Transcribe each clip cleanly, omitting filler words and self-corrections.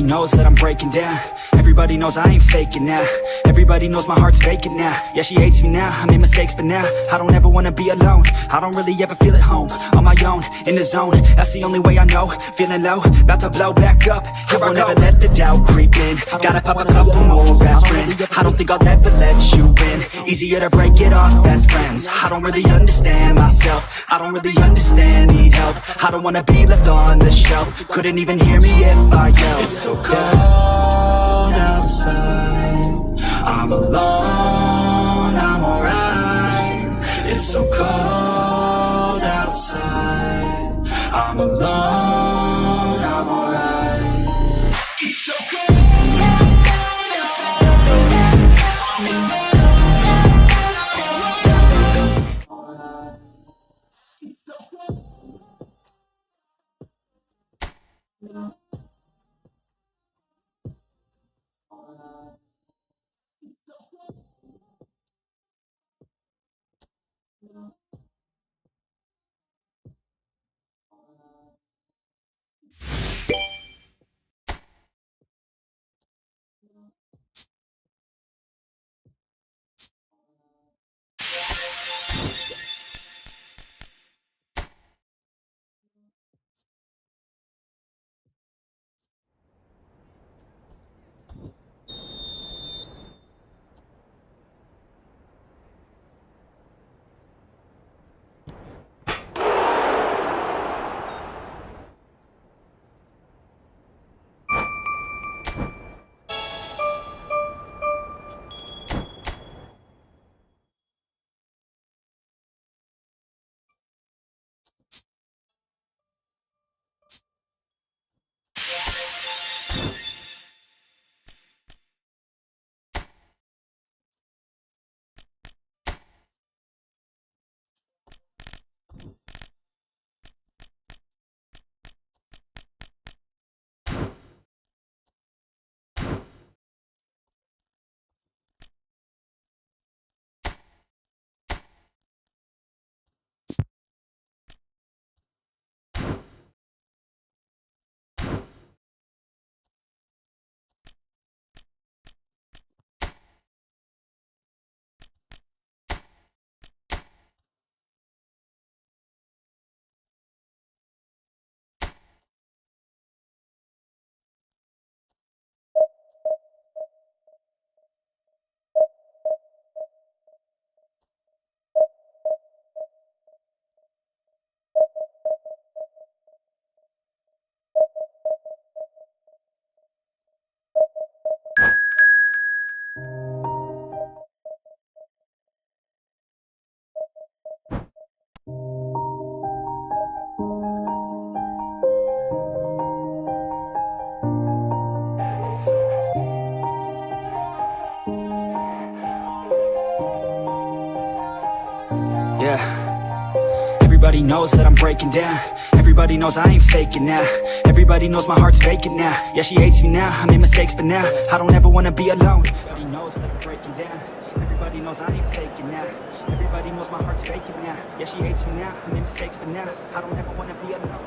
Everybody knows that I'm breaking down. Everybody knows I ain't faking now. Everybody knows my heart's vacant now. Yeah, she hates me now, I made mistakes but now I don't ever wanna be alone. I don't really ever feel at home. On my own, in the zone, that's the only way I know. Feeling low, about to blow back up. Here I won't ever let the doubt creep in. Gotta pop a couple more aspirin. I don't think I'll ever let you in. Easier to break it off best friends. I don't really understand myself. I don't really understand, need help. I don't wanna be left on the shelf. Couldn't even hear me if I yelled. It's so cold outside, I'm alone, I'm alright. It's so cold outside, I'm alone, I'm alright. It's so cold. Yeah. Everybody knows that I'm breaking down. Everybody knows I ain't faking now. Everybody knows my heart's vacant now. Yeah, she hates me now, I made mistakes but now I don't ever wanna be alone. Everybody knows that I'm breaking down. Everybody knows I ain't faking now. Everybody knows my heart's vacant now. Yeah, she hates me now, I made mistakes but now I don't ever wanna be alone.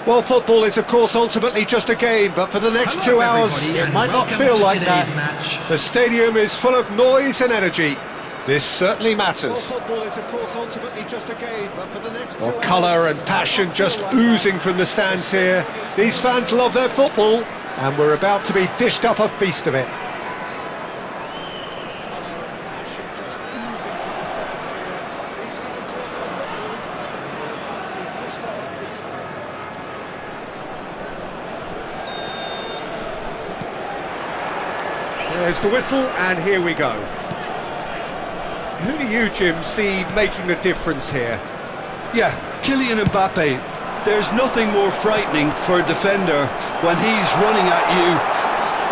Well, football is, of course, ultimately just a game, but for the next 2 hours, it might not feel like that. The stadium is full of noise and energy. This certainly matters. Well, football is, of course, ultimately just a game, but for the next 2 hours... colour and passion just oozing from the stands here. These fans love their football, and we're about to be dished up a feast of it. There's the whistle, and here we go. Who do you, Jim, see making the difference here? Yeah, Kylian MBAPPE. There's nothing more frightening for a defender when he's running at you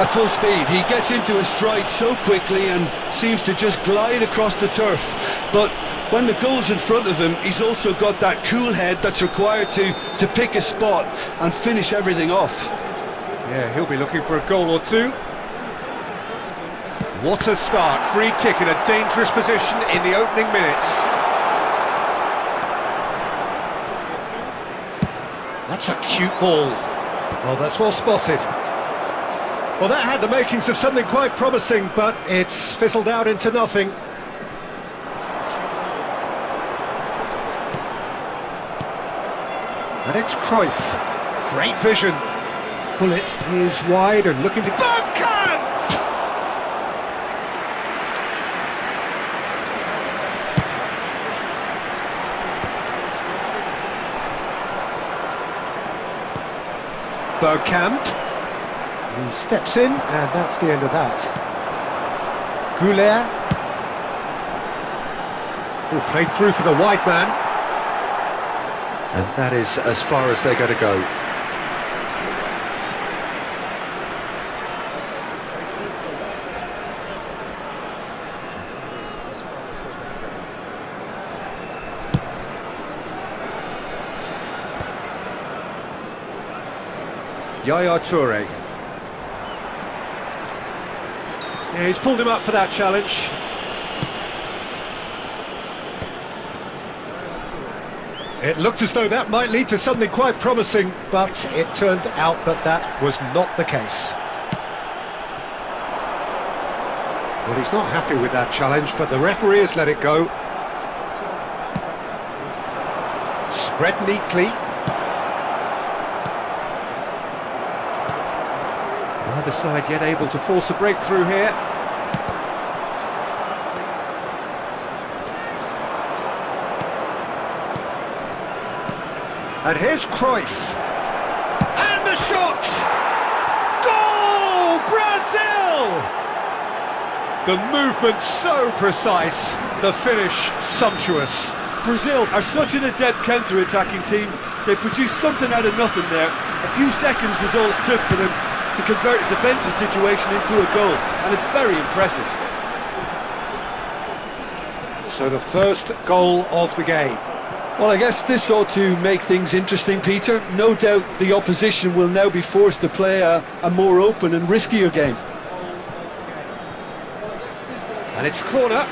at full speed. He gets into a stride so quickly and seems to just glide across the turf. But when the goal's in front of him, he's also got that cool head that's required to pick a spot and finish everything off. Yeah, he'll be looking for a goal or two. What a start, free kick in a dangerous position in the opening minutes. That's a cute ball. Well, that's well spotted. Well, that had the makings of something quite promising, but it's fizzled out into nothing. And it's Cruyff. Great vision. Bullet is wide and looking to... Bergkamp! Bergkamp, he steps in, and that's the end of that. CURLER, who played through for the wide man, and that is as far as they're going to go. Yaya Toure. Yeah, he's pulled him up for that challenge. It looked as though that might lead to something quite promising, but it turned out that that was not the case. Well, he's not happy with that challenge, but the referee has let it go. Spread neatly. Neither side yet able to force a breakthrough here. And here's Cruyff. And the shot! Goal! Brazil! The movement so precise, the finish sumptuous. Brazil are such an adept counter-attacking team. They produced something out of nothing there. A few seconds was all it took for them to convert a defensive situation into a goal, and it's very impressive. So the first goal of the game. Well, I guess this ought to make things interesting, Peter. No doubt the opposition will now be forced to play a more open and riskier game. And it's corner,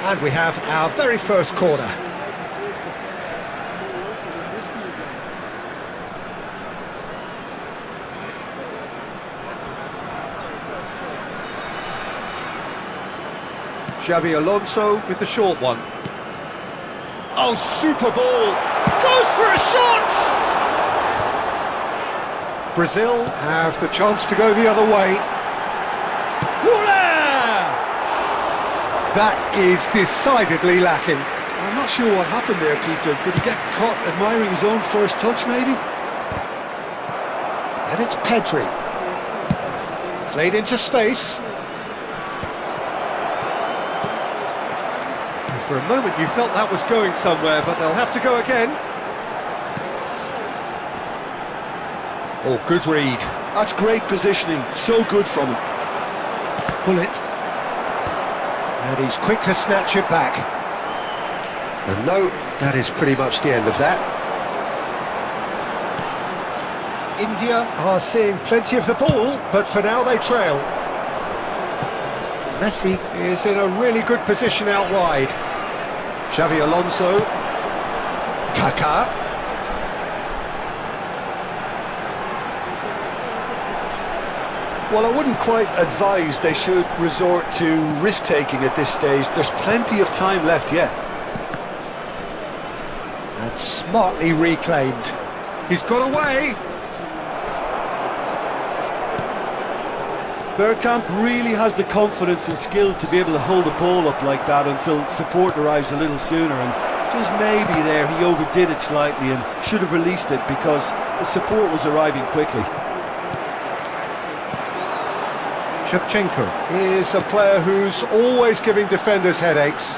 and we have our very first corner. Xabi Alonso with the short one. Oh, super ball! Goes for a shot! Brazil have the chance to go the other way. Voila! That is decidedly lacking. I'm not sure what happened there, Peter. Did he get caught admiring his own first touch, maybe? And it's Pedri. Played into space. For a moment you felt that was going somewhere, but they'll have to go again. Oh, good read. That's great positioning, so good from him. Bullet. And he's quick to snatch it back. And no, that is pretty much the end of that. India are seeing plenty of the ball, but for now they trail. Messi is in a really good position out wide. Xabi Alonso, Kaká, Well, I wouldn't quite advise they should resort to risk-taking at this stage. There's plenty of time left yet. And smartly reclaimed. He's got away. Bergkamp really has the confidence and skill to be able to hold the ball up like that until support arrives a little sooner, and just maybe there he overdid it slightly and should have released it because the support was arriving quickly. Shevchenko is a player who's always giving defenders headaches.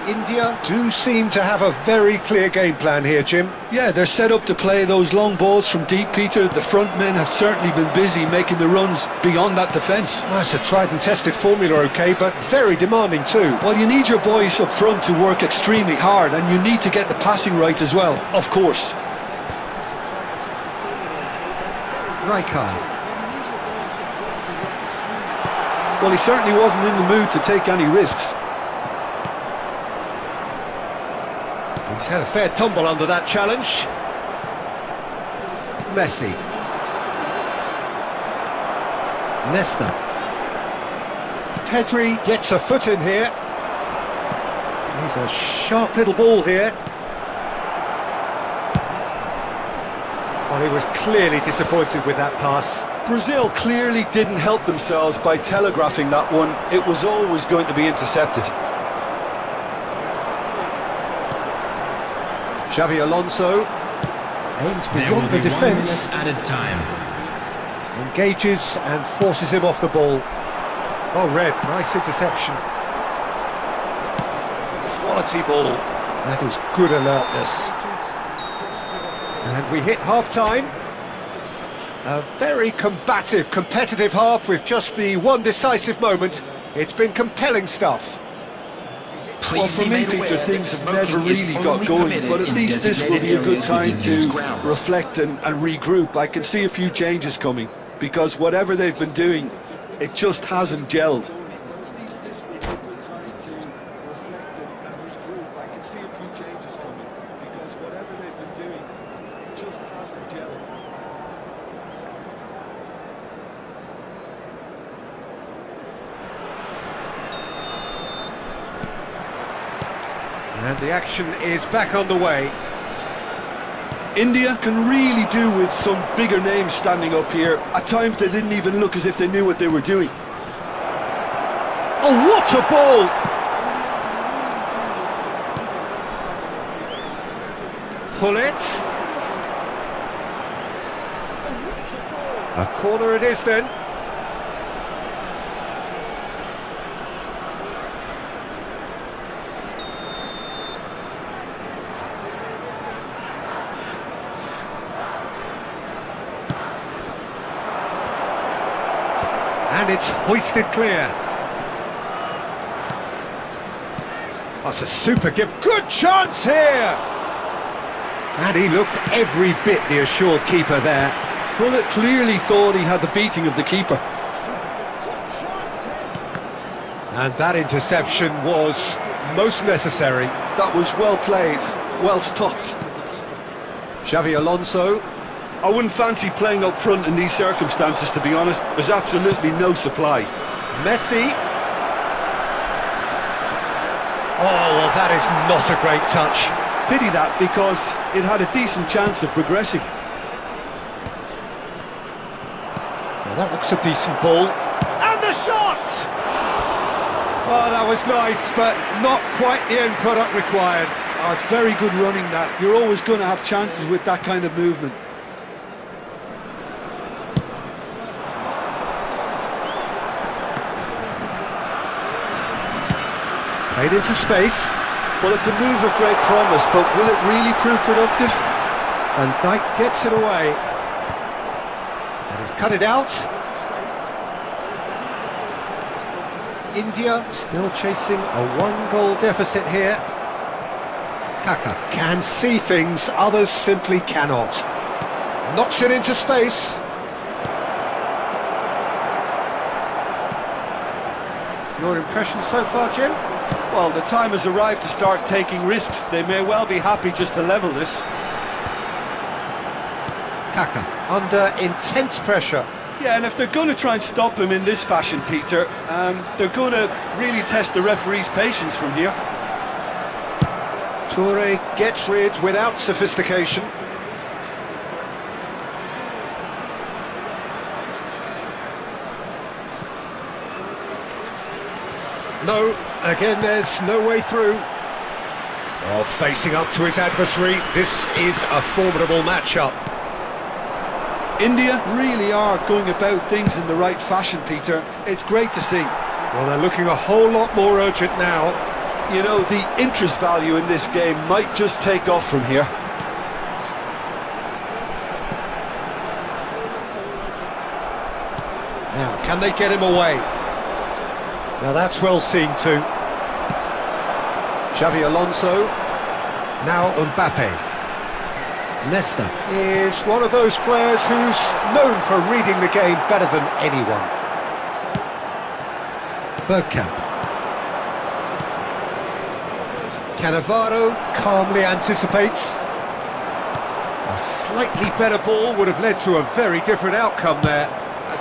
India do seem to have a very clear game plan here, Jim. Yeah, they're set up to play those long balls from deep, Peter. The front men have certainly been busy making the runs beyond that defence. Well, it's a tried and tested formula, okay, but very demanding too. Well, you need your boys up front to work extremely hard, and you need to get the passing right as well, of course. Rijkaard. Well, he certainly wasn't in the mood to take any risks. He's had a fair tumble under that challenge. Messi. Nesta. Pedri gets a foot in here. He's a sharp little ball here. Well, he was clearly disappointed with that pass. Brazil clearly didn't help themselves by telegraphing that one. It was always going to be intercepted. Xavi Alonso aims beyond the defence, added time. engages and forces him off the ball. Oh, red, nice interception. Quality ball. That is good alertness. And we hit half-time. A very combative, competitive half with just the one decisive moment. It's been compelling stuff. Well, for me, Peter, things have never really got going, but at least this will be a good time to reflect and regroup. I can see a few changes coming, because whatever they've been doing, it just hasn't gelled. And the action is back on the way. India can really do with some bigger names standing up here. At times they didn't even look as if they knew what they were doing. Oh, what a ball! Gullit. A corner it is then. And it's hoisted clear. That's a super give. Good chance here! And he looked every bit the assured keeper there. Gullit clearly thought he had the beating of the keeper. And that interception was most necessary. That was well played, well stopped. Xavi Alonso. I wouldn't fancy playing up front in these circumstances, to be honest. There's absolutely no supply. Messi. Oh, well, that is not a great touch. Pity that, because it had a decent chance of progressing. Well, that looks a decent ball. And the shot! Oh, that was nice, but not quite the end product required. Oh, it's very good running, that. You're always going to have chances with that kind of movement. Played into space. Well, it's a move of great promise, but will it really prove productive? And Dijk gets it away. And he's cut it out. India still chasing a one-goal deficit here. Kaka can see things others simply cannot. Knocks it into space. Your impression so far, Jim? Well, the time has arrived to start taking risks. They may well be happy just to level this. Kaka under intense pressure. Yeah, and if they're going to try and stop him in this fashion, Peter, they're going to really test the referee's patience from here. Toure gets rid without sophistication. No, again there's no way through. Oh, facing up to his adversary, this is a formidable matchup. India really are going about things in the right fashion, Peter. It's great to see. Well, they're looking a whole lot more urgent now. You know, the interest value in this game might just take off from here. Now, can they get him away? Now that's well seen too. Xavi Alonso. Now MBAPPE. Nesta is one of those players who's known for reading the game better than anyone. Bergkamp. Cannavaro calmly anticipates. A slightly better ball would have led to a very different outcome there.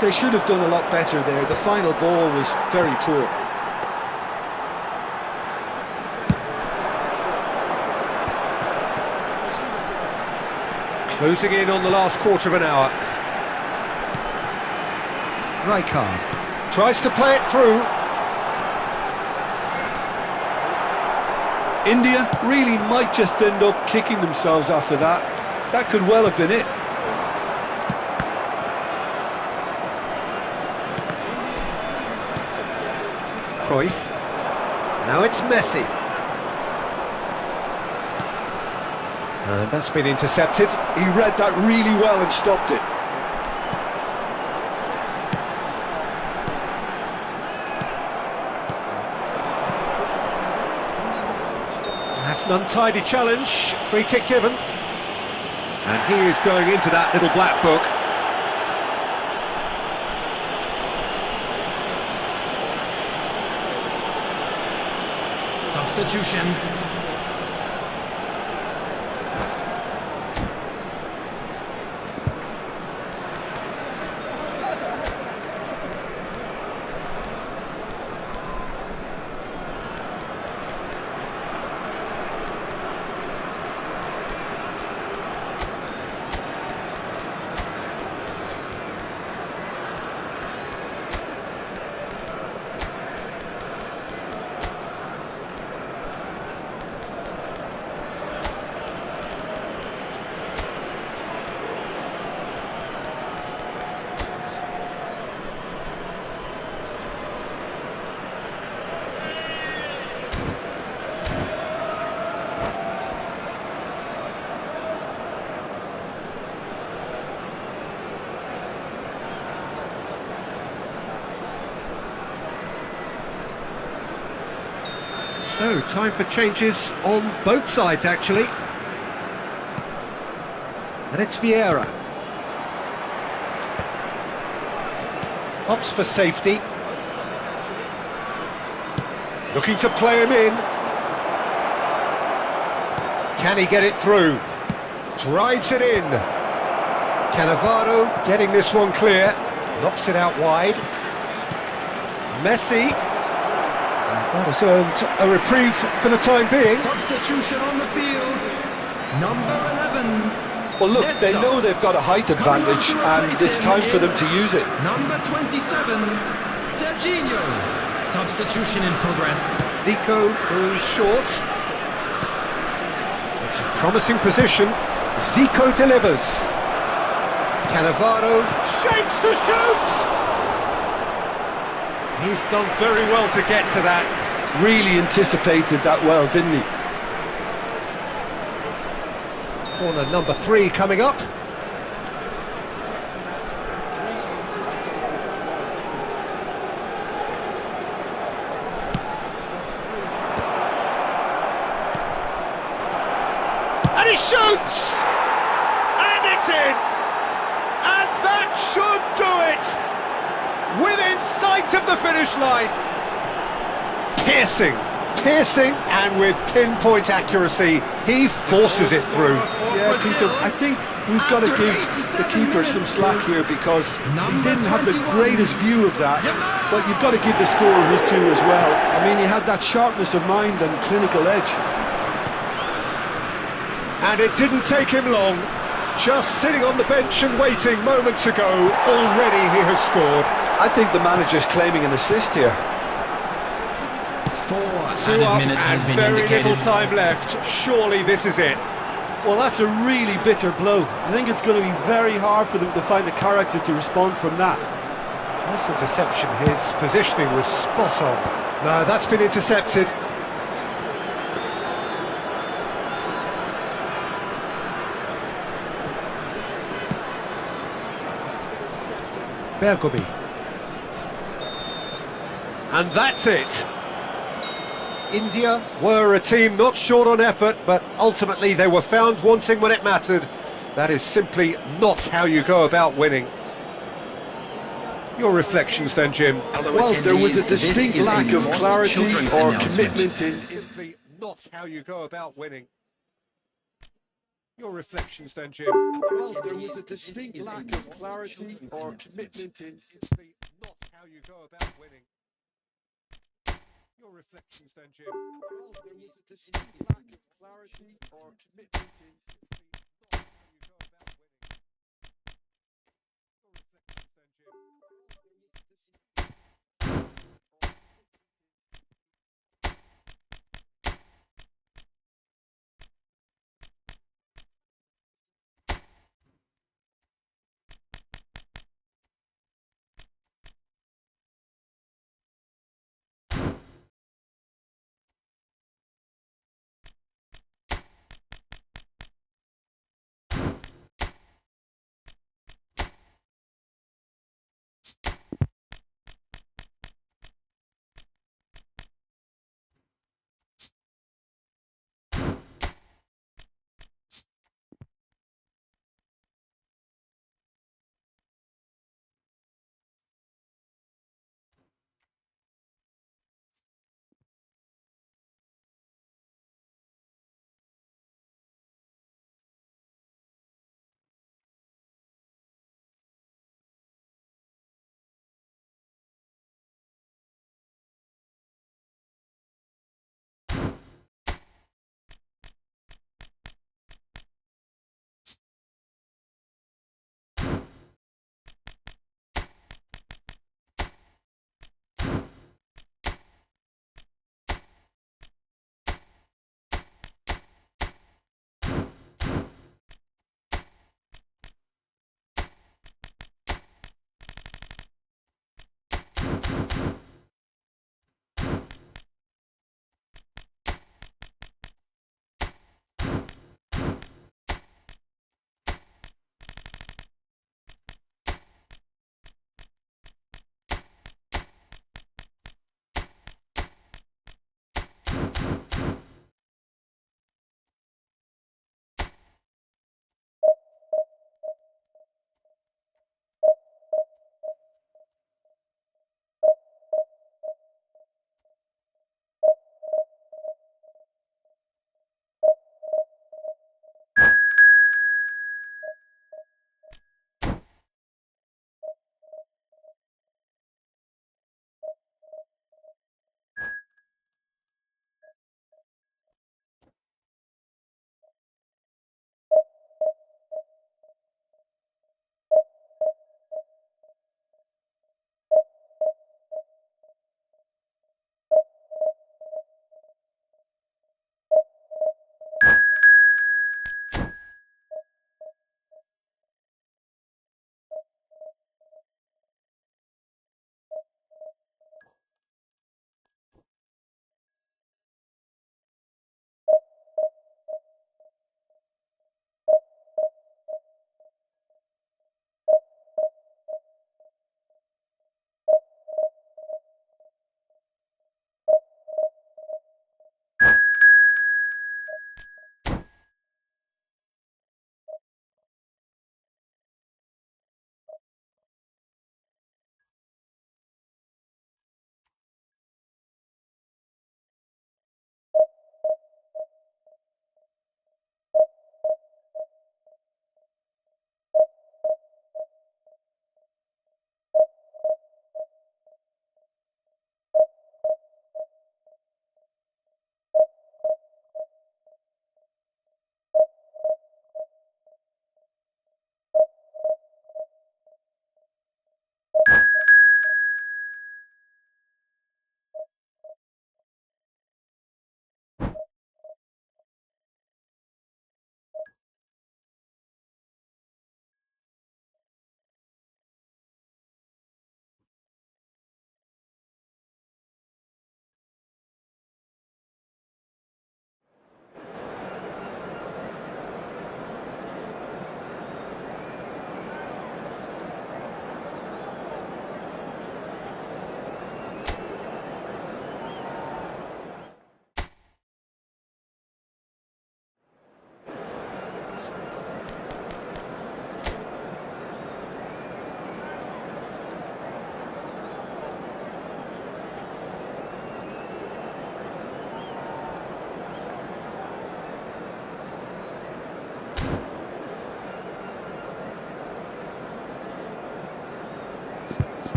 They should have done a lot better there. The final ball was very poor. Closing in on the last quarter of an hour. Rijkaard tries to play it through. India really might just end up kicking themselves after that. That could well have been it. Cruyff. Now it's Messi. And that's been intercepted. He read that really well and stopped it. That's an untidy challenge. Free kick given. And he is going into that little black book. Substitution. So, time for changes on both sides, actually. And it's Vieira. Opts for safety. Looking to play him in. Can he get it through? Drives it in. Cannavaro getting this one clear. Knocks it out wide. Messi. That has earned a reprieve for the time being. Substitution on the field. Number 11. Well, look, they know they've got a height advantage, and it's time for them to use it. Number 27. Serginho. Substitution in progress. Zico goes short. It's a promising position. Zico delivers. Cannavaro shapes to shoot! He's done very well to get to that. Really anticipated that well, didn't he? Corner number 3 coming up. And he shoots! And it's in! And that should do it! Within sight of the finish line. Piercing, and with pinpoint accuracy, he forces it through. Yeah, Peter, I think we've got to give the keeper some slack here because he didn't have the greatest view of that, but you've got to give the scorer his due as well. I mean, he had that sharpness of mind and clinical edge. And it didn't take him long. Just sitting on the bench and waiting moments ago, already he has scored. I think the manager's claiming an assist here. 4 Two up minutes has and been very indicated. little time left. Surely this is it. Well, that's a really bitter blow. I think it's going to be very hard for them to find the character to respond from that. Nice interception. His positioning was spot on. No, that's been intercepted. Bergobi. And that's it. India were a team not short on effort, but ultimately they were found wanting when it mattered. That is simply not how you go about winning. Your reflections then, Jim? Well, there was a distinct lack of clarity or commitment in... Simply not how you go about winning. Your reflections then, Jim? Well, there was a distinct lack of clarity or commitment in... Simply not how you go about winning. Your reflections then, Jim? Well, there was a distinct lack of clarity or commitment in...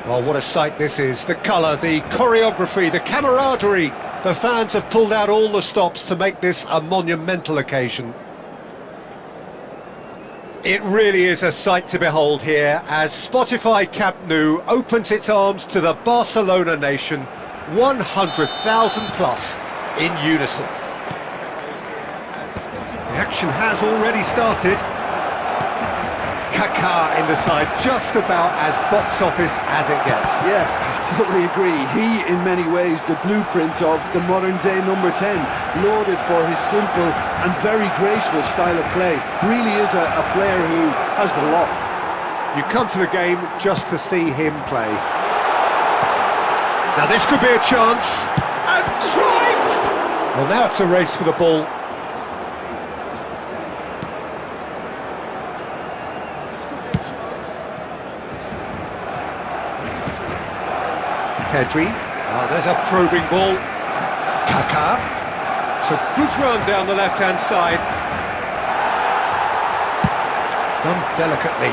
Well, what a sight this is. The colour, the choreography, the camaraderie. The fans have pulled out all the stops to make this a monumental occasion. It really is a sight to behold here as Spotify Camp Nou opens its arms to the Barcelona nation, 100,000 plus in unison. The action has already started. Kaká in the side, just about as box office as it gets. Yeah, I totally agree. He, in many ways, the blueprint of the modern-day number 10, lauded for his simple and very graceful style of play. Really is a player who has the lot. You come to the game just to see him play. Now this could be a chance. And drive! Well, now it's a race for the ball. Pedri. Oh, there's a probing ball. Kaká. It's a good run down the left-hand side. Done delicately.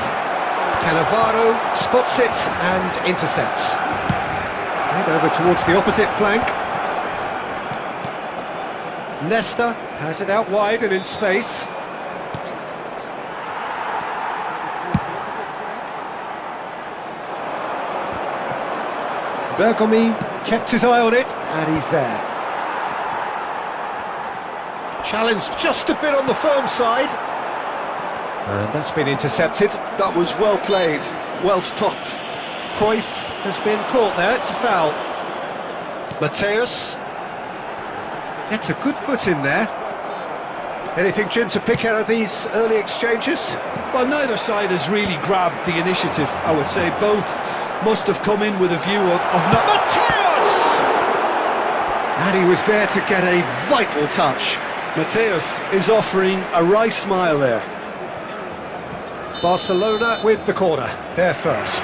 Cannavaro spots it and intercepts. Played over towards the opposite flank. Nesta has it out wide and in space. Bergomi kept his eye on it, and he's there. Challenge just a bit on the firm side. And that's been intercepted. That was well played, well stopped. Cruyff has been caught there, it's a foul. Mateus. It's a good foot in there. Anything, Jim, to pick out of these early exchanges? Well, neither side has really grabbed the initiative, I would say. Both must have come in with a view of not... Mateus! And he was there to get a vital touch. Mateus is offering a wry smile there. Barcelona with the corner, they're first.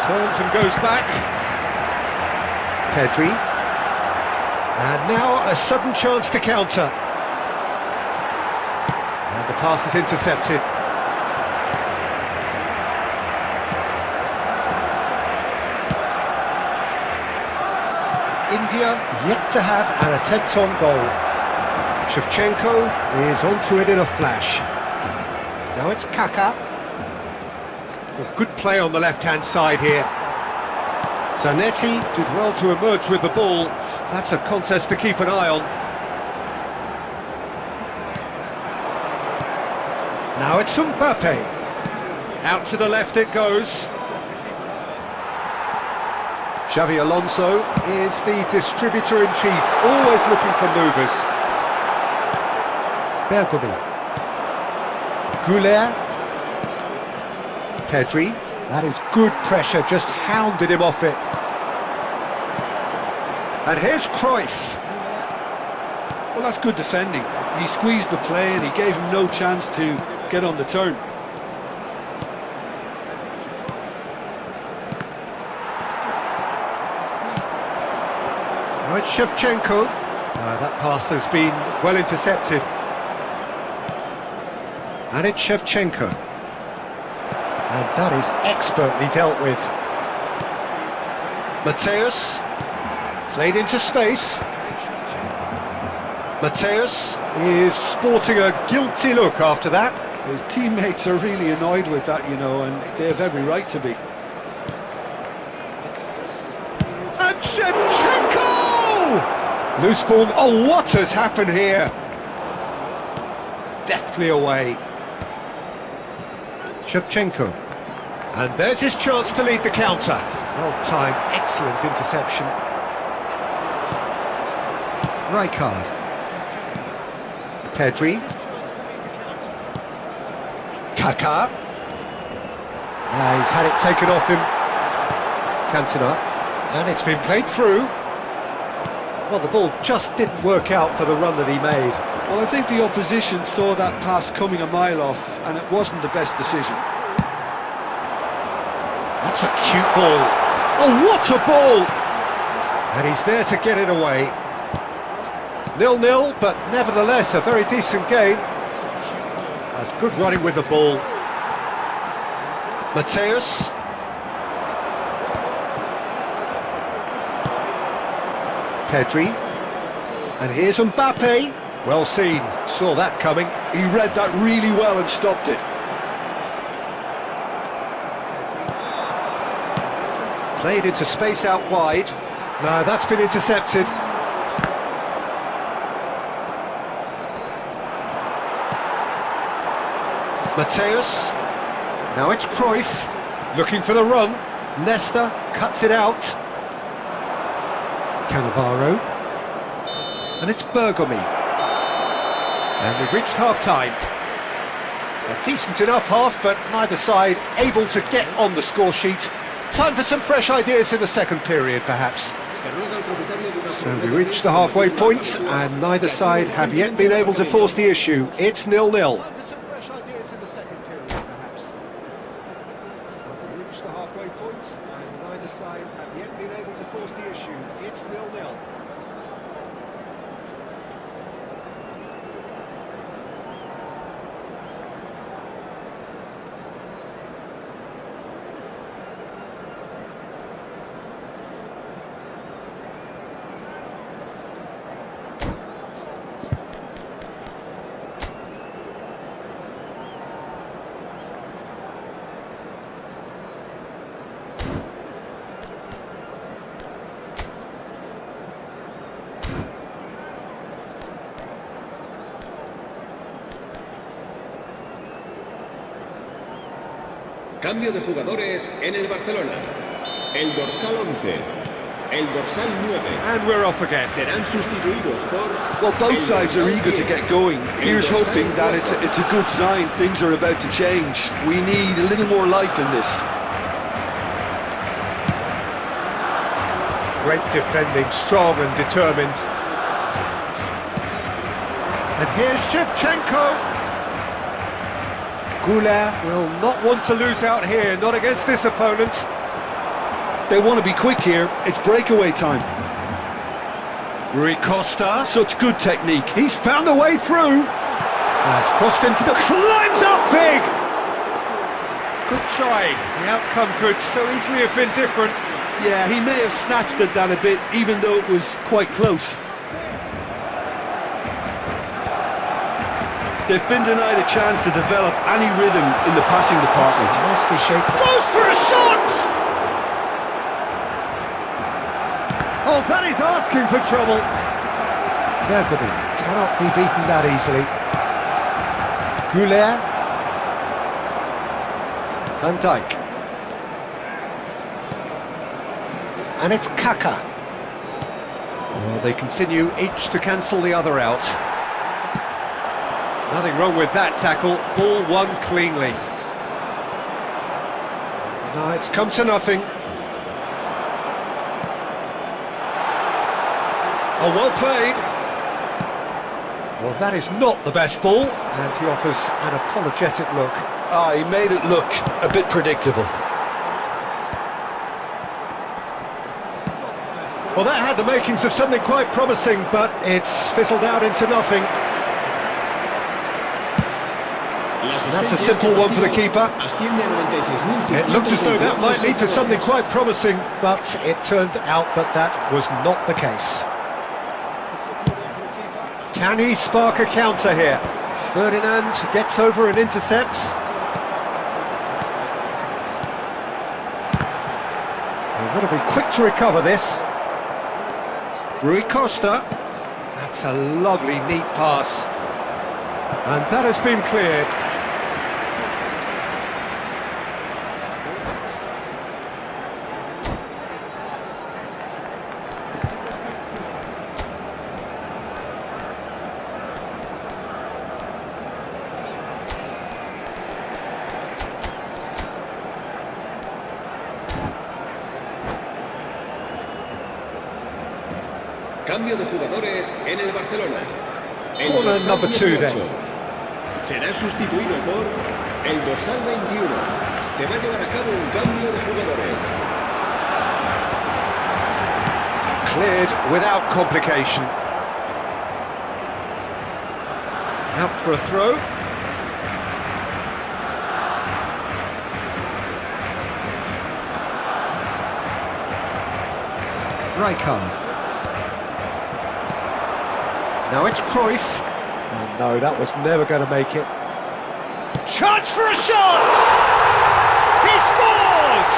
Turns and goes back. Pedri. And now a sudden chance to counter. And the pass is intercepted. India yet to have an attempt on goal. Shevchenko is onto it in a flash. Now it's Kaká. Well, good play on the left-hand side here. Zanetti did well to emerge with the ball. That's a contest to keep an eye on. Now it's MBAPPE. Out to the left it goes. Xavi Alonso is the distributor-in-chief, always looking for movers. Bergomi. CURLER. Pedri. That is good pressure, just hounded him off it. And here's Cruyff. Well, that's good defending. He squeezed the play and he gave him no chance to get on the turn. Now it's Shevchenko. That pass has been well intercepted. And it's Shevchenko. And that is expertly dealt with. Mateus. Played into space. Mateus is sporting a guilty look after that. His teammates are really annoyed with that, you know, and they have every right to be. And Shevchenko! Loose ball. Oh, what has happened here? Deftly away. Shevchenko. And there's his chance to lead the counter. Well timed, excellent interception. Rijkaard. Pedri. Kaká. He's had it taken off him. Cantona. And it's been played through. Well, the ball just didn't work out for the run that he made. Well, I think the opposition saw that pass coming a mile off, and it wasn't the best decision. That's a cute ball. Oh, what a ball! And he's there to get it away. 0-0, but nevertheless a very decent game. That's good running with the ball. Mateus. Pedri. And here's MBAPPE. Well seen, saw that coming. He read that really well and stopped it. Played into space out wide. No, that's been intercepted. Mateus. Now it's Cruyff. Looking for the run. Nesta cuts it out. Cannavaro. And it's Bergomi. And we've reached half-time. A decent enough half, but neither side able to get on the score sheet. Time for some fresh ideas in the second period, perhaps. So we reached the halfway point, and neither side have yet been able to force the issue. It's 0-0. Time for some fresh ideas in the second period, perhaps. So we reached the halfway point, and neither side have yet been able to force the issue. It's 0-0. Cambio de jugadores en el Barcelona. El dorsal 11, el dorsal 9. And we're off again. Serán sustituidos por... Well, both sides are eager to get going. Here's hoping that it's a good sign. Things are about to change. We need a little more life in this. Great defending, strong and determined. And here's Shevchenko. CURLER will not want to lose out here, not against this opponent. They want to be quick here. It's breakaway time. Rui Costa. Such good technique. He's found a way through. That's crossed into the... climbs up big! Good try. The outcome could so easily have been different. Yeah, he may have snatched at that a bit, even though it was quite close. They've been denied a chance to develop any rhythm in the passing department. Nicely shaped. Goes for a shot! Oh, that is asking for trouble. Bergamy cannot be beaten that easily. CURLER. Van Dijk. And it's Kaka. Well, they continue each to cancel the other out. Nothing wrong with that tackle. Ball won cleanly. No, it's come to nothing. Oh, well played. Well, that is not the best ball, and he offers an apologetic look. Ah, he made it look a bit predictable. Well, that had the makings of something quite promising, but it's fizzled out into nothing. And that's a simple one for the keeper. It looked as though that might lead to something quite promising, but it turned out that that was not the case. Can he spark a counter here? Ferdinand gets over and intercepts. They've got to be quick to recover this. Rui Costa. That's a lovely, neat pass. And that has been cleared. Cambio de jugadores en el Barcelona. El Corner dorsal number 2 then. 18 será sustituido por el dorsal 21. Se va a llevar a cabo un cambio de jugadores. Cleared without complication. Out for a throw. Rijkaard. Now it's Cruyff. Oh no, that was never going to make it. Chance for a shot! He scores!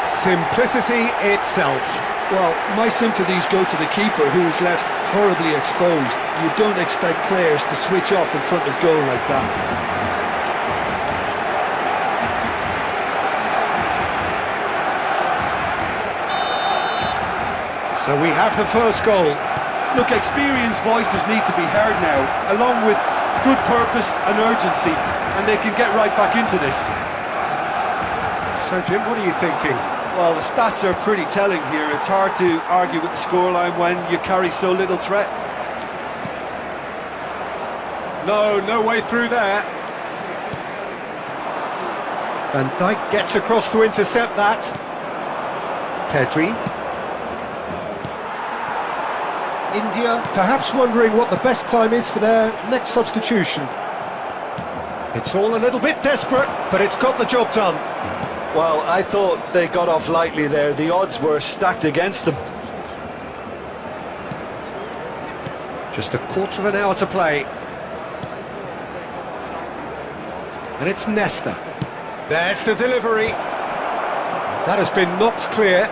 Simplicity itself. Well, my sympathies go to the keeper, who is left horribly exposed. You don't expect players to switch off in front of goal like that. So we have the first goal. Look, experienced voices need to be heard now, along with good purpose and urgency, and they can get right back into this. So Jim, what are you thinking? Well, the stats are pretty telling here. It's hard to argue with the scoreline when you carry so little threat. No way through there. Van Dijk gets across to intercept that. Pedri. India perhaps wondering what the best time is for their next substitution. It's all a little bit desperate, but it's got the job done. Well, I thought they got off lightly there. The odds were stacked against them. Just a quarter of an hour to play. And it's Nesta. There's the delivery. That has been knocked clear.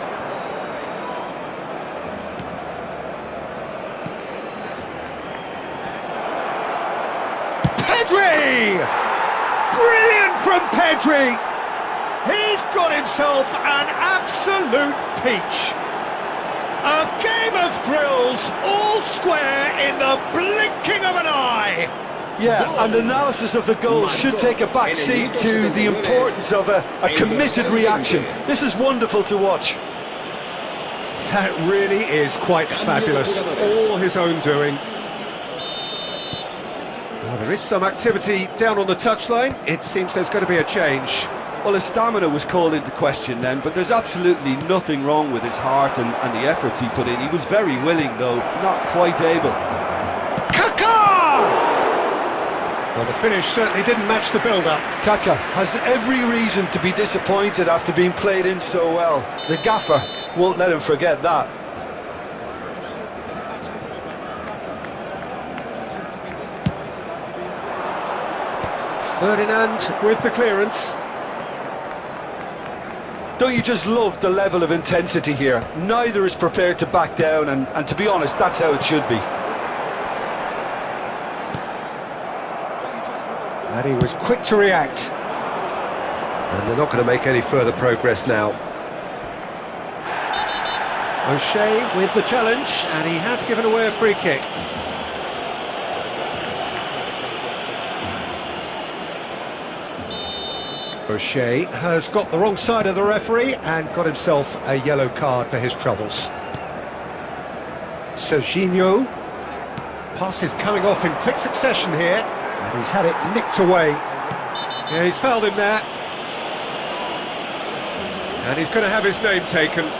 Pedri! Brilliant from Pedri! He's got himself an absolute peach. A game of thrills, all square in the blinking of an eye. Yeah, and analysis of the goal should take a back seat to the importance of a committed reaction. This is wonderful to watch. That really is quite fabulous, all his own doing. Well, there is some activity down on the touchline. It seems there's going to be a change. Well, his stamina was called into question then, but there's absolutely nothing wrong with his heart and the efforts he put in. He was very willing, though, not quite able. Kaka! Well, the finish certainly didn't match the build-up. Kaka has every reason to be disappointed after being played in so well. The gaffer won't let him forget that. Ferdinand with the clearance. Don't you just love the level of intensity here? Neither is prepared to back down, and to be honest, that's how it should be. And he was quick to react. And they're not going to make any further progress now. O'Shea with the challenge, and he has given away a free kick. O'Shea has got the wrong side of the referee and got himself a yellow card for his troubles. Serginho. Pass is coming off in quick succession here, and he's had it nicked away. Yeah, he's fouled him there. And he's going to have his name taken.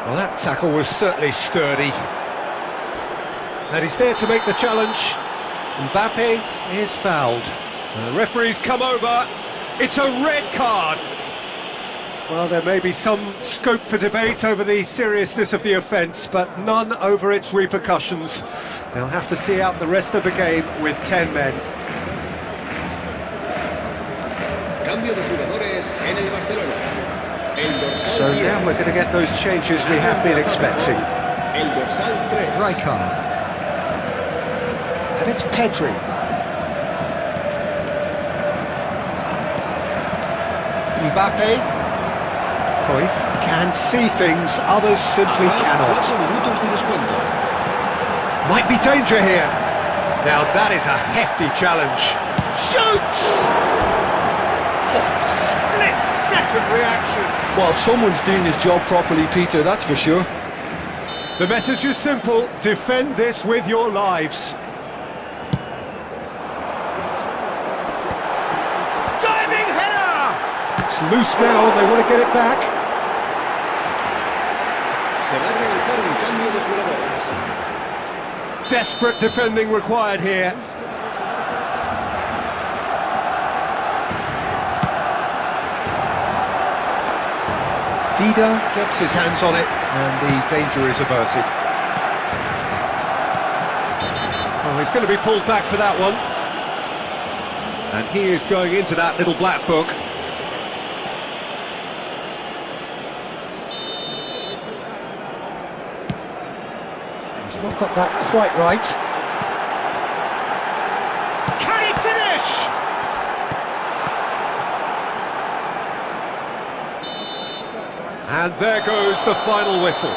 Well, that tackle was certainly sturdy. And he's there to make the challenge. MBAPPE is fouled. The referee's come over. It's a red card. Well, there may be some scope for debate over the seriousness of the offence, but none over its repercussions. They'll have to see out the rest of the game with 10 men. Cambio de jugadores en el Barcelona. El dorsal So now we're going to get those changes we have been expecting. El dorsal 3. Rijkaard. And it's Pedri. MBAPPE. Cruyff can see things, others simply cannot. Might be danger here. Now that is a hefty challenge. Shoots! Oh, split-second reaction. Well, someone's doing his job properly, Peter, that's for sure. The message is simple: defend this with your lives. Diving header! It's loose now, they want to get it back. Se va a realizar un cambio de jugadores. Desperate defending required here. Dida gets his hands on it, and the danger is averted. Oh, he's going to be pulled back for that one. And he is going into that little black book. He's not got that quite right. Can he finish? And there goes the final whistle.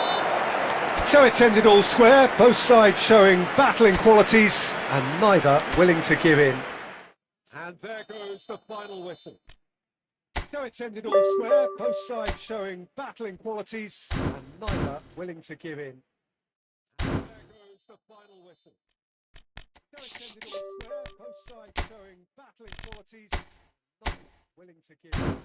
So it's ended all square, both sides showing battling qualities and neither willing to give in. And there goes the final whistle. So it's ended all square, both sides showing battling qualities and neither willing to give in. And there goes the final whistle. So it's ended all square, both sides showing battling qualities, neither willing to give in.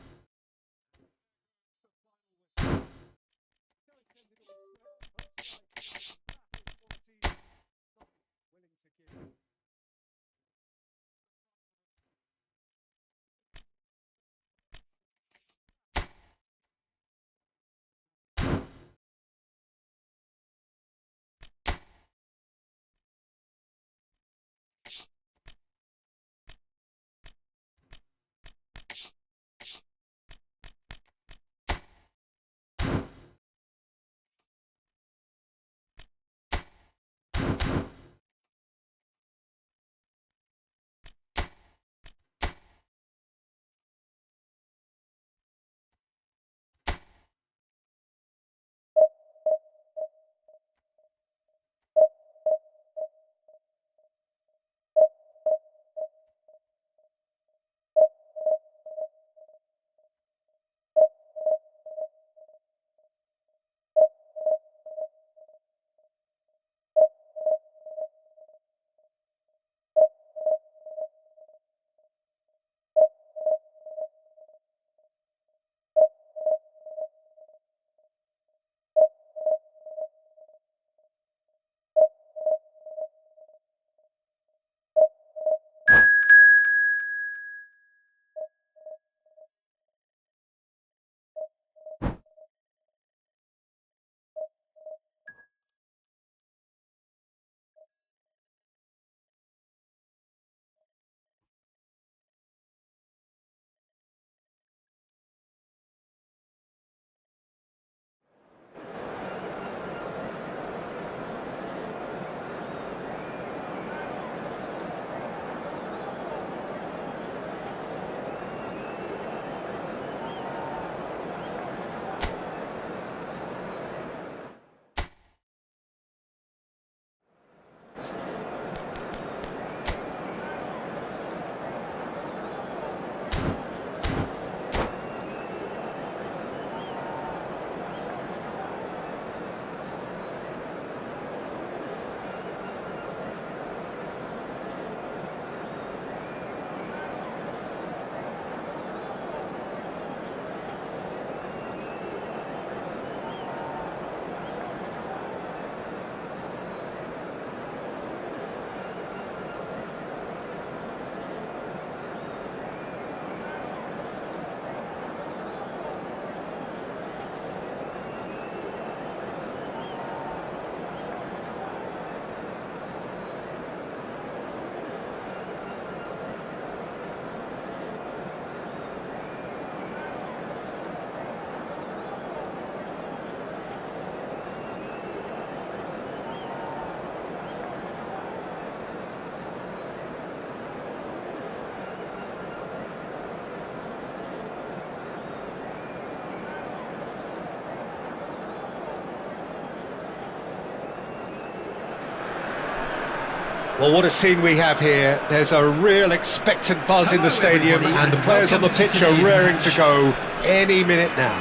Well, what a scene we have here. There's a real expectant buzz in the stadium, and the players on the pitch are raring to go any minute now.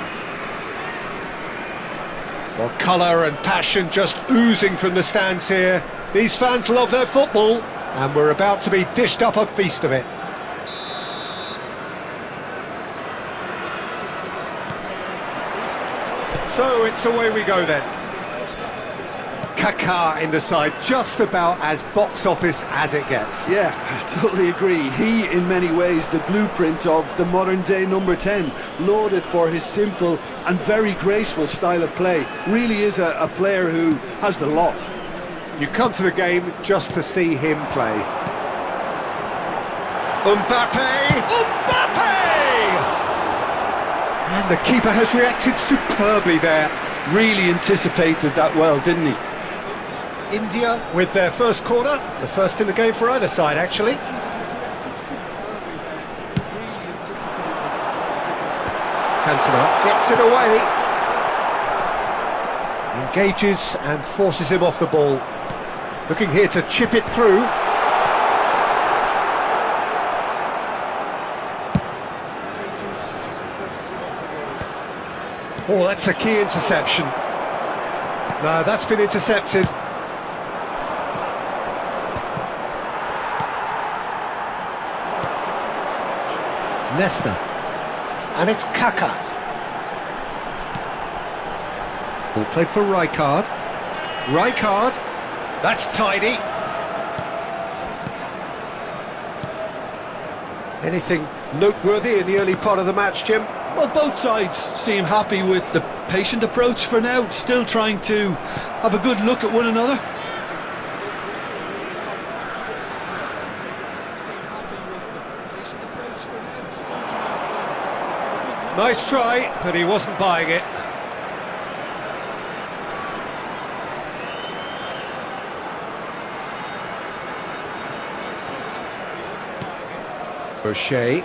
Well, colour and passion just oozing from the stands here. These fans love their football, and we're about to be dished up a feast of it. So it's away we go then. Kaká in the side, just about as box office as it gets. Yeah, I totally agree. He, in many ways, the blueprint of the modern-day number 10, lauded for his simple and very graceful style of play. Really is a player who has the lot. You come to the game just to see him play. MBAPPE! And the keeper has reacted superbly there. Really anticipated that well, didn't he? India with their first corner, the first in the game for either side actually. Cantona gets it away, engages and forces him off the ball, looking here to chip it through. Oh, that's a key interception. No, that's been intercepted. Nesta, and it's Kaká. Ball played for Rijkaard. Rijkaard, that's tidy. Anything noteworthy in the early part of the match, Jim? Well, both sides seem happy with the patient approach for now, still trying to have a good look at one another. Nice try, but he wasn't buying it. O'Shea.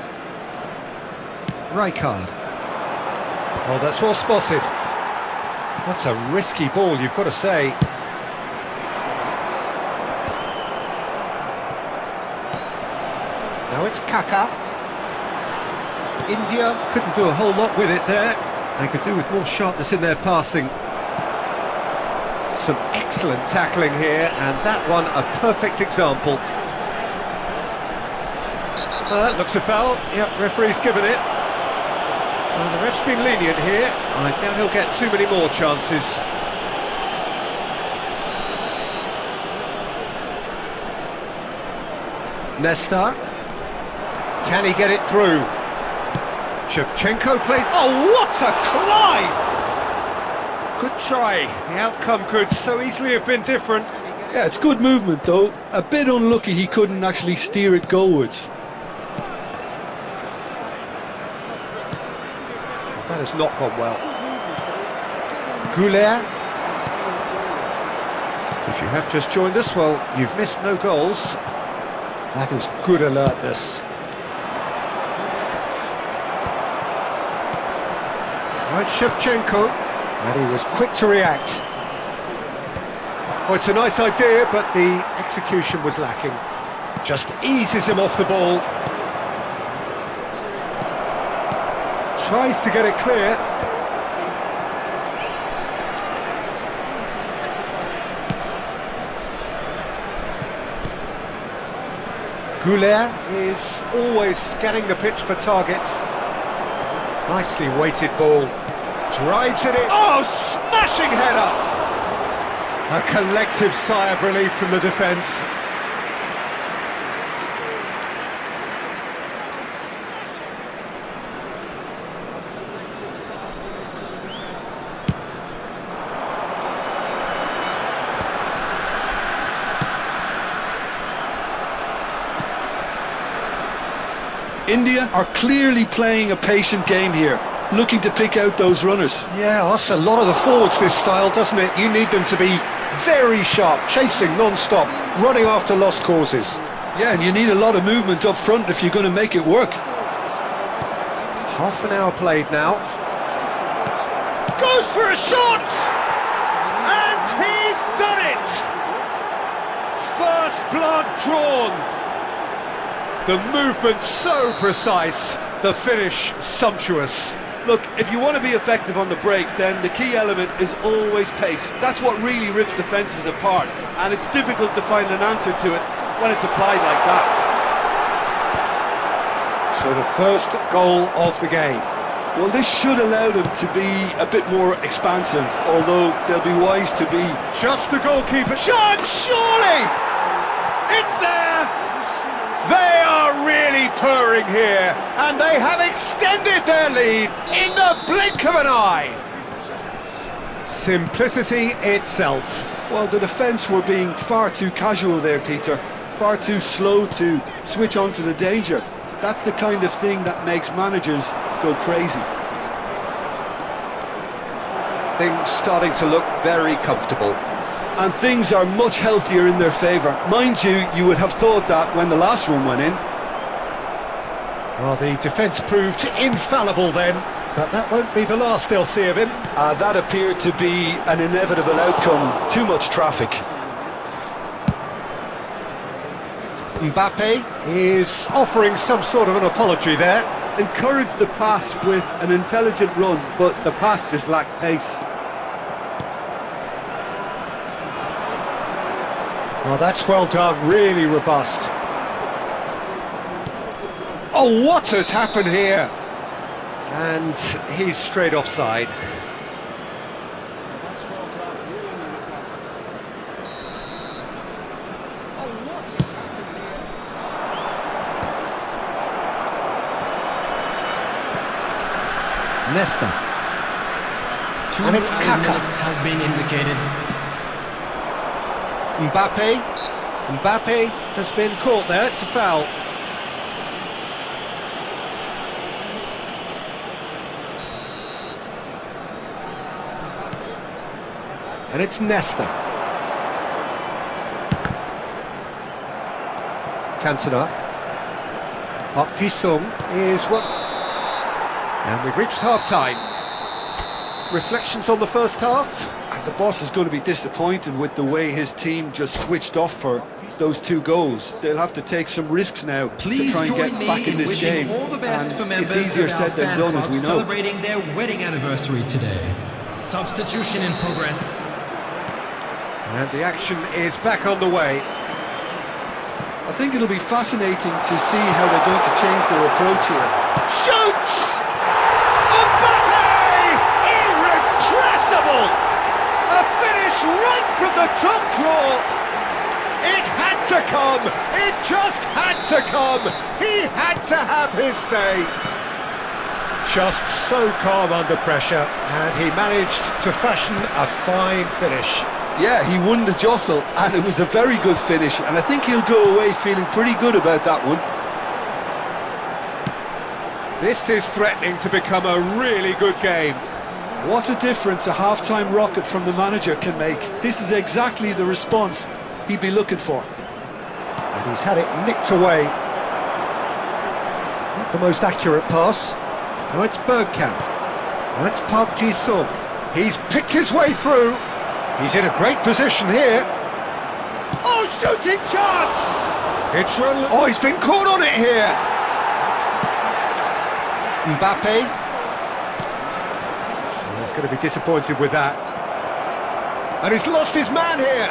Rijkaard. Oh, that's well spotted. That's a risky ball, you've got to say. Now it's Kaká. India couldn't do a whole lot with it there. They could do with more sharpness in their passing. Some excellent tackling here, and that one a perfect example. That looks a foul. Yep, referee's given it. Well, the ref's been lenient here. I doubt he'll get too many more chances. Nesta. Can he get it through? Shevchenko plays... Oh, what a climb! Good try. The outcome could so easily have been different. Yeah, it's good movement though. A bit unlucky he couldn't actually steer it goalwards. That has not gone well. CURLER. If you have just joined us, well, you've missed no goals. That is good alertness. Right, Shevchenko, and he was quick to react. Oh, it's a nice idea, but the execution was lacking. Just eases him off the ball. Tries to get it clear. CURLER is always scanning the pitch for targets. Nicely weighted ball. Drives it in. Oh, smashing header! A collective sigh of relief from the defence. India are clearly playing a patient game here, looking to pick out those runners. Yeah, that's a lot of the forwards, this style, doesn't it? You need them to be very sharp, chasing non-stop, running after lost causes. Yeah, and you need a lot of movement up front if you're going to make it work. Half an hour played now. Goes for a shot! And he's done it! First blood drawn. The movement so precise, the finish sumptuous. Look, if you want to be effective on the break, then the key element is always pace. That's what really rips defences apart, and it's difficult to find an answer to it when it's applied like that. So the first goal of the game. Well, this should allow them to be a bit more expansive, although they'll be wise to be... Just the goalkeeper. Shot, surely! It's there! They are really purring here, and they have extended their lead in the blink of an eye. Simplicity itself. Well, the defence were being far too casual there, Peter. Far too slow to switch on to the danger. That's the kind of thing that makes managers go crazy. Things starting to look very comfortable. And things are much healthier in their favour. Mind you, you would have thought that when the last one went in. Well, the defence proved infallible then, but that won't be the last they'll see of him. That appeared to be an inevitable outcome. Too much traffic. MBAPPE is offering some sort of an apology there. Encouraged the pass with an intelligent run, but the pass just lacked pace. Oh, that's well done, really robust. Oh, what has happened here? And he's straight offside. That's well done, really robust. Oh, what has happened here? Nesta. And it's Kaka. Has been indicated. MBAPPE has been caught there, it's a foul. And it's Nesta. Cantona. Park Ji-sung is what... And we've reached half-time. Reflections on the first half? The boss is going to be disappointed with the way his team just switched off for those two goals. They'll have to take some risks now to try and get back in this game. And it's easier said than done, as we know. Celebrating their wedding anniversary today. Substitution in progress. And the action is back on the way. I think it'll be fascinating to see how they're going to change their approach here. Shoots! MBAPPE! Irrepressible! A finish right from the top draw. It had to come. It just had to come. He had to have his say. Just so calm under pressure, and he managed to fashion a fine finish. Yeah, he won the jostle, and it was a very good finish, and I think he'll go away feeling pretty good about that one. This is threatening to become a really good game. What a difference a half-time rocket from the manager can make. This is exactly the response he'd be looking for. And he's had it nicked away. Not the most accurate pass. Now it's Bergkamp. Now it's Park Ji-sung. He's picked his way through. He's in a great position here. Oh, shooting chance! It's run. Oh, he's been caught on it here. MBAPPE. He's going to be disappointed with that. And he's lost his man here.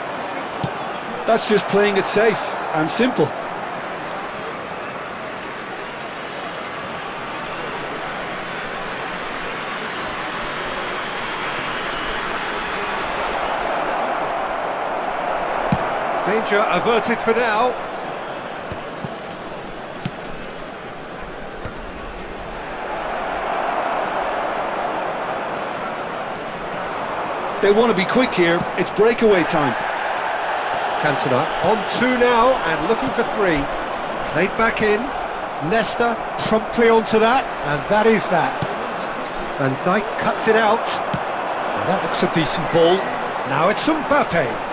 That's just playing it safe and simple. Danger averted for now. They want to be quick here. It's breakaway time. Cantona on 2 now and looking for 3. Played back in. Nesta promptly onto that, and that is that. Van Dijk cuts it out. Now that looks a decent ball. Now it's MBAPPE.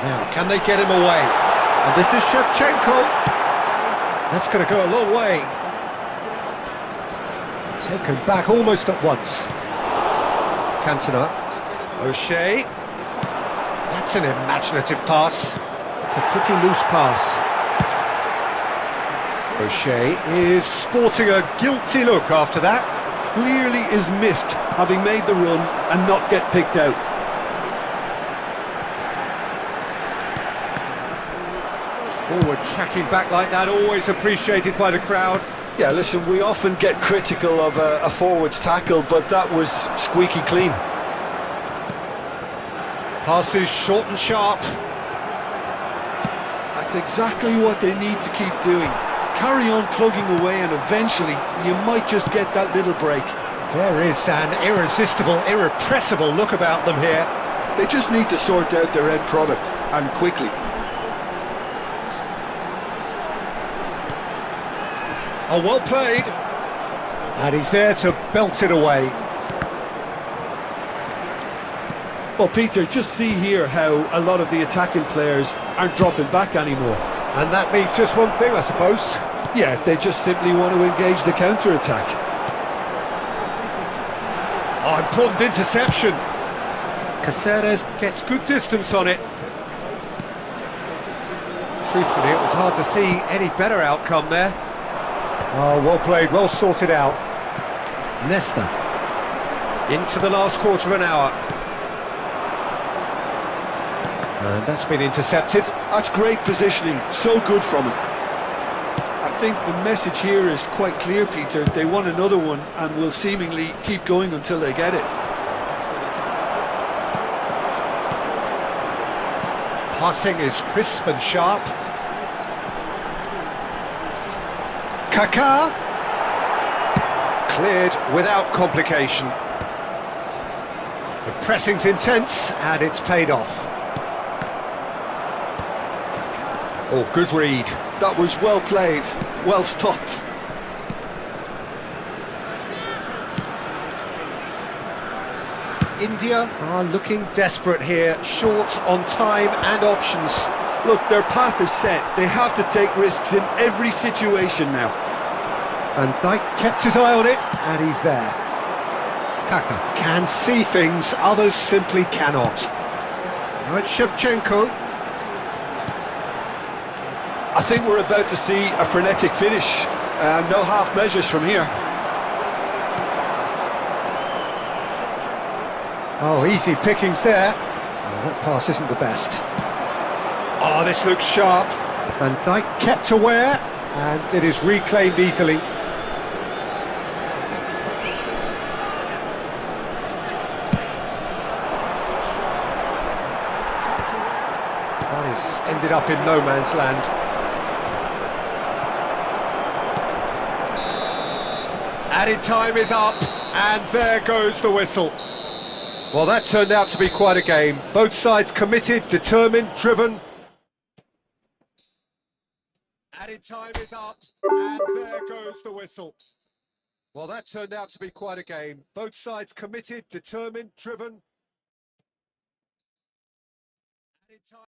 Now, can they get him away? And this is Shevchenko. That's going to go a long way. Taken back almost at once. Cantona. O'Shea. That's an imaginative pass. It's a pretty loose pass. O'Shea is sporting a guilty look after that. Clearly is miffed, having made the run and not get picked out. Forward tracking back like that, always appreciated by the crowd. Yeah, listen, we often get critical of a forward's tackle, but that was squeaky clean. Passes short and sharp. That's exactly what they need to keep doing. Carry on plugging away and eventually you might just get that little break. There is an irresistible, irrepressible look about them here. They just need to sort out their end product, and quickly. Oh, well played. And he's there to belt it away. Well, Peter, just see here how a lot of the attacking players aren't dropping back anymore. And that means just one thing, I suppose. Yeah, they just simply want to engage the counter-attack. Oh, important interception. Caceres gets good distance on it. Truthfully, it was hard to see any better outcome there. Oh, well played, well sorted out. Nesta. Into the last quarter of an hour. And that's been intercepted. That's great positioning, so good from him. I think the message here is quite clear, Peter. They want another one and will seemingly keep going until they get it. Passing is crisp and sharp. Kaká. Cleared without complication. The pressing's intense and it's paid off. Oh, good read. That was well played, well stopped. India are looking desperate here, short on time and options. Look, their path is set. They have to take risks in every situation now. Van Dijk kept his eye on it, and he's there. Kaká can see things others simply cannot. Now it's Shevchenko. I think we're about to see a frenetic finish. No half measures from here. Oh, easy pickings there. Oh, that pass isn't the best. Oh, this looks sharp. Van Dijk kept aware, and it is reclaimed easily. That has ended up in no man's land. Added time is up, and there goes the whistle. Well, that turned out to be quite a game. Both sides committed, determined, driven. Added time is up, and there goes the whistle. Well, that turned out to be quite a game. Both sides committed, determined, driven. Added time